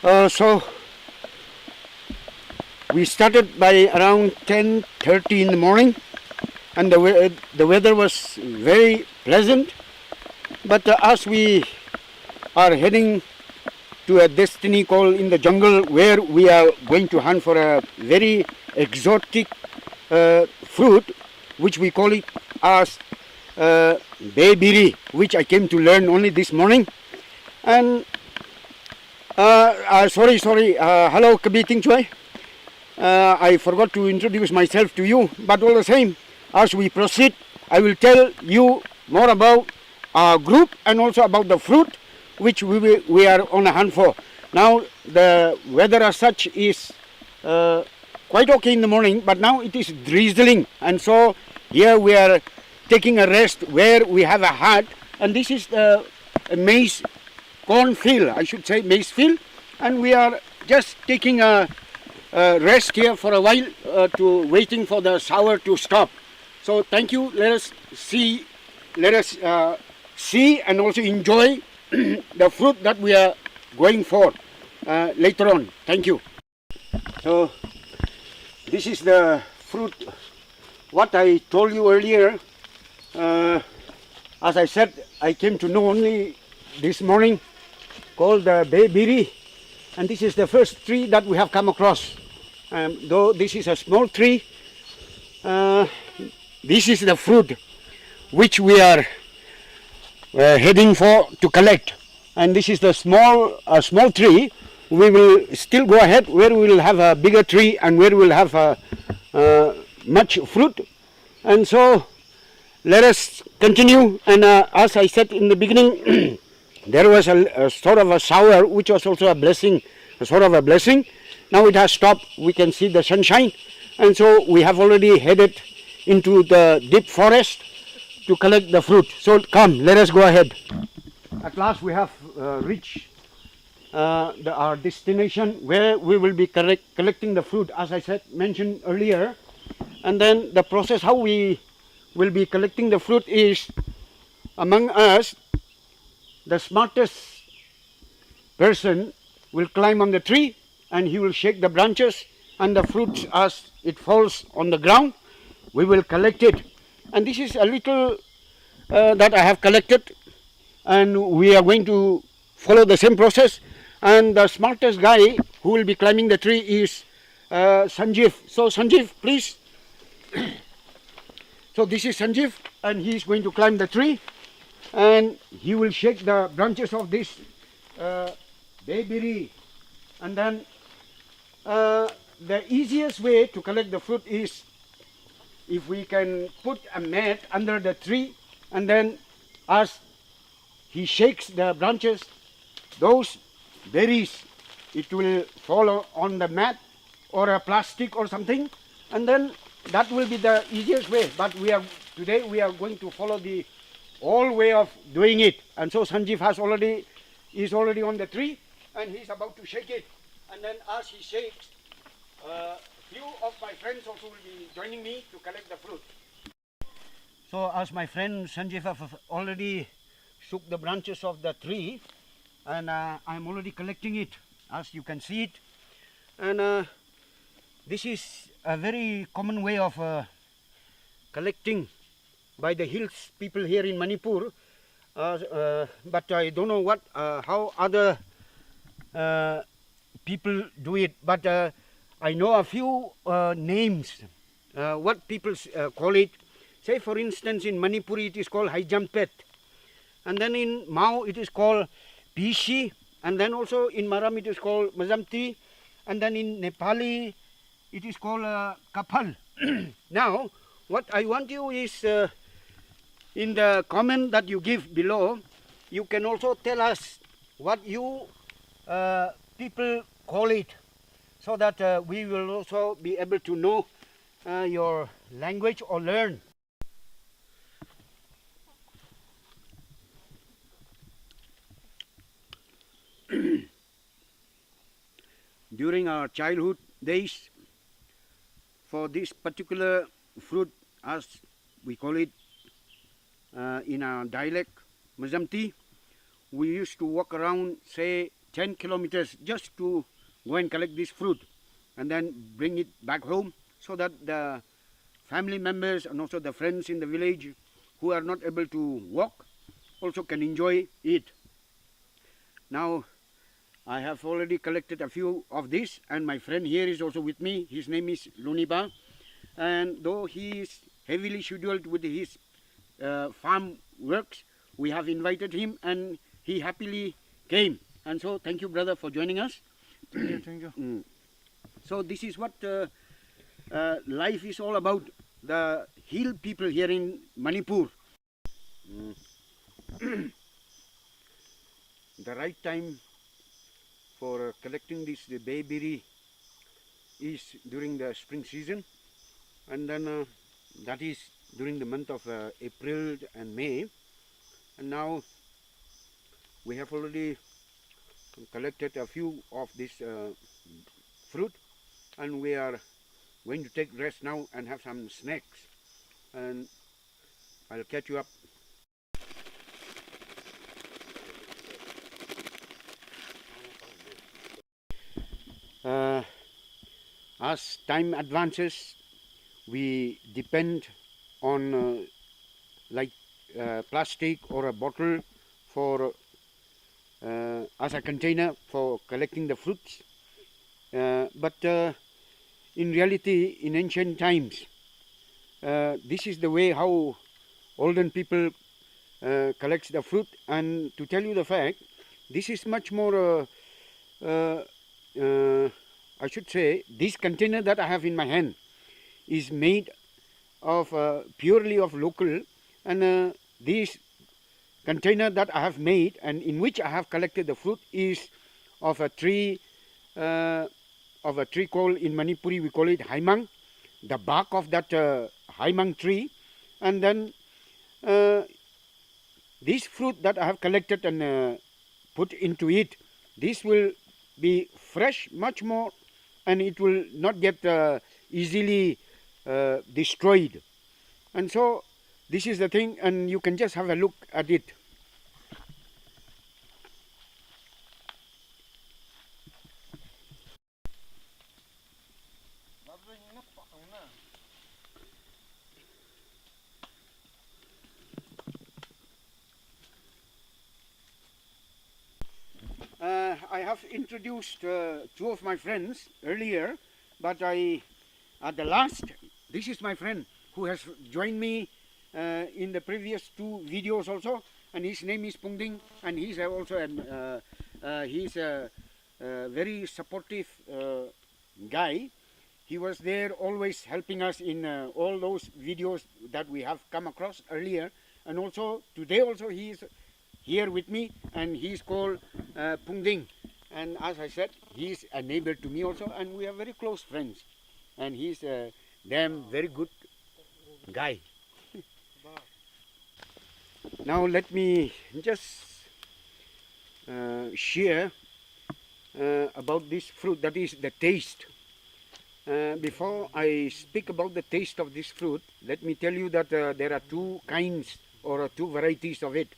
So we started by around 10:30 in the morning, and the weather was very pleasant. But as we are heading to a destiny called in the jungle, where we are going to hunt for a very exotic fruit, which we call it as BAYBERRIE, which I came to learn only this morning. And sorry, hello Kabi, Tingchoi. I forgot to introduce myself to you, but all the same, as we proceed, I will tell you more about our group and also about the fruit which we are on a hunt for. Now the weather as such is quite okay in the morning, but now it is drizzling, and so here we are taking a rest where we have a hut, and this is the maize corn field, I should say maize field, and we are just taking a rest here for a while to waiting for the shower to stop. So thank you. Let us see and also enjoy the fruit that we are going for later on. Thank you. So this is the fruit what I told you earlier. As I said, I came to know only this morning, called the BAYBERRIE, and this is the first tree that we have come across. Though this is a small tree, this is the fruit which we are heading for to collect. And this is the small tree. We will still go ahead where we will have a bigger tree and where we will have much fruit. And so let us continue. And as I said in the beginning, there was a sort of a shower, which was also a blessing, a sort of a blessing. Now it has stopped. We can see the sunshine, and so we have already headed into the deep forest to collect the fruit. So come, let us go ahead. At last we have reached our destination, where we will be collecting the fruit, as I said, mentioned earlier. And then the process how we will be collecting the fruit is, among us, the smartest person will climb on the tree, and he will shake the branches, and the fruits as it falls on the ground, we will collect it. And this is a little that I have collected, and we are going to follow the same process. And the smartest guy who will be climbing the tree is Sanjeev. So Sanjeev, please. So this is Sanjeev, and he is going to climb the tree, and he will shake the branches of this BAYBERRIE. And then the easiest way to collect the fruit is if we can put a mat under the tree, and then as he shakes the branches, those berries, it will fall on the mat or a plastic or something, and then that will be the easiest way. But today we are going to follow the old way of doing it. And so Sanjeev is already on the tree, and he's about to shake it. And then as he shakes, few of my friends also will be joining me to collect the fruit. So as my friend Sanjeev have already shook the branches of the tree, and I'm already collecting it, as you can see it. And this is a very common way of collecting by the hills people here in Manipur. But I don't know how other people do it, but I know a few names, what people call it. Say for instance, in Manipuri it is called Haijampet, and then in Mao it is called Pishi, and then also in Maram it is called Mazamti, and then in Nepali it is called Kapal. Now what I want you is, in the comment that you give below, you can also tell us what you people call it, so that we will also be able to know your language or learn. During our childhood days, for this particular fruit, as we call it in our dialect, Mazamti, we used to walk around, say, 10 kilometers just to go and collect this fruit and then bring it back home so that the family members and also the friends in the village who are not able to walk also can enjoy it. Now I have already collected a few of this, and my friend here is also with me. His name is Luniba, and though he is heavily scheduled with his farm works, we have invited him and he happily came. And so thank you, brother, for joining us. Thank you. So this is what life is all about, the hill people here in Manipur. The right time for collecting this the bayberry is during the spring season, and then that is during the month of April and May. And now we have already collected a few of this fruit, and we are going to take rest now and have some snacks, and I'll catch you up. As time advances, we depend on like plastic or a bottle for as a container for collecting the fruits. But in reality, in ancient times, this is the way how olden people collects the fruit. And to tell you the fact, this is much more I should say, this container that I have in my hand is made of purely of local, and this container that I have made and in which I have collected the fruit is of a tree called in Manipuri we call it haimang, the bark of that haimang tree, and then this fruit that I have collected and put into it, this will be fresh much more, and it will not get easily destroyed. And so this is the thing, and you can just have a look at it. I have introduced two of my friends earlier, but at the last, this is my friend who has joined me in the previous two videos also, and his name is Pungding, and he's also a very supportive guy. He was there always helping us in all those videos that we have come across earlier, and also today also he is here with me, and he's called Pungding. And as I said, he's a neighbor to me also, and we are very close friends. And he's a damn very good guy. Now let me just share about this fruit, that is the taste. Before I speak about the taste of this fruit, let me tell you that there are two kinds or two varieties of it.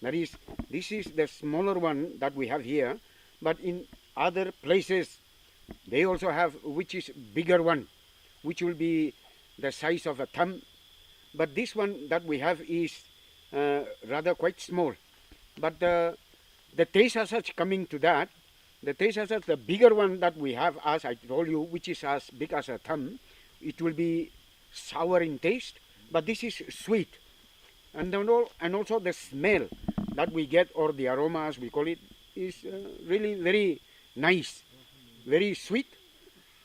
That is, this is the smaller one that we have here, but in other places they also have which is bigger one, which will be the size of a thumb. But this one that we have is rather quite small. But the taste as such, coming to that, the taste as such, the bigger one that we have, as I told you, which is as big as a thumb, it will be sour in taste, but this is sweet. And also the smell that we get, or the aroma as we call it, is really very nice, very sweet.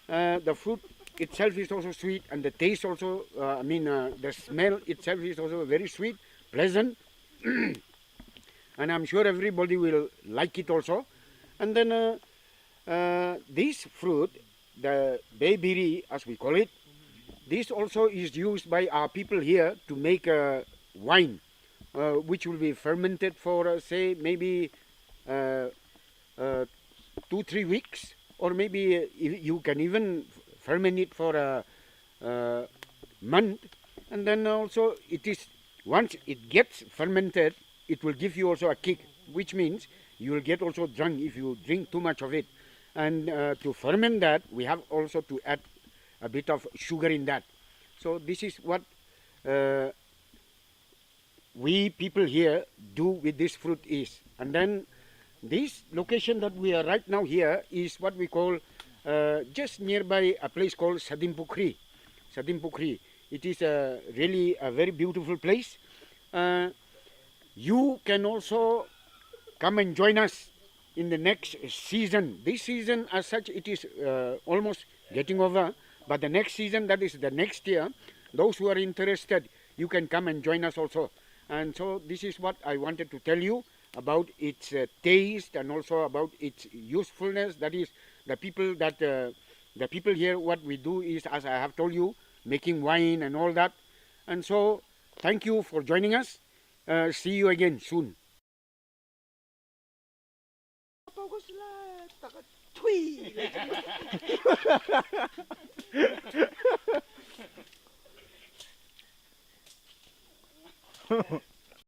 The fruit itself is also sweet, and the taste also, the smell itself is also very sweet, pleasant, and I'm sure everybody will like it also. And then this fruit, the bayberry as we call it, this also is used by our people here to make wine, which will be fermented for say maybe 2-3 weeks, or maybe you can even ferment it for a month. And then also it is, once it gets fermented, it will give you also a kick, which means You will get also drunk if you drink too much of it. And to ferment that, we have also to add a bit of sugar in that. So this is what we people here do with this fruit is. And then this location that we are right now here is what we call just nearby a place called Sadimpukri. Sadimpukri. It is really a very beautiful place. You can also come and join us in the next season. This season as such, it is almost getting over. But the next season, that is the next year, those who are interested, you can come and join us also. And so this is what I wanted to tell you about its taste and also about its usefulness. That is, the people here, what we do is, as I have told you, making wine and all that. And so thank you for joining us. See you again soon.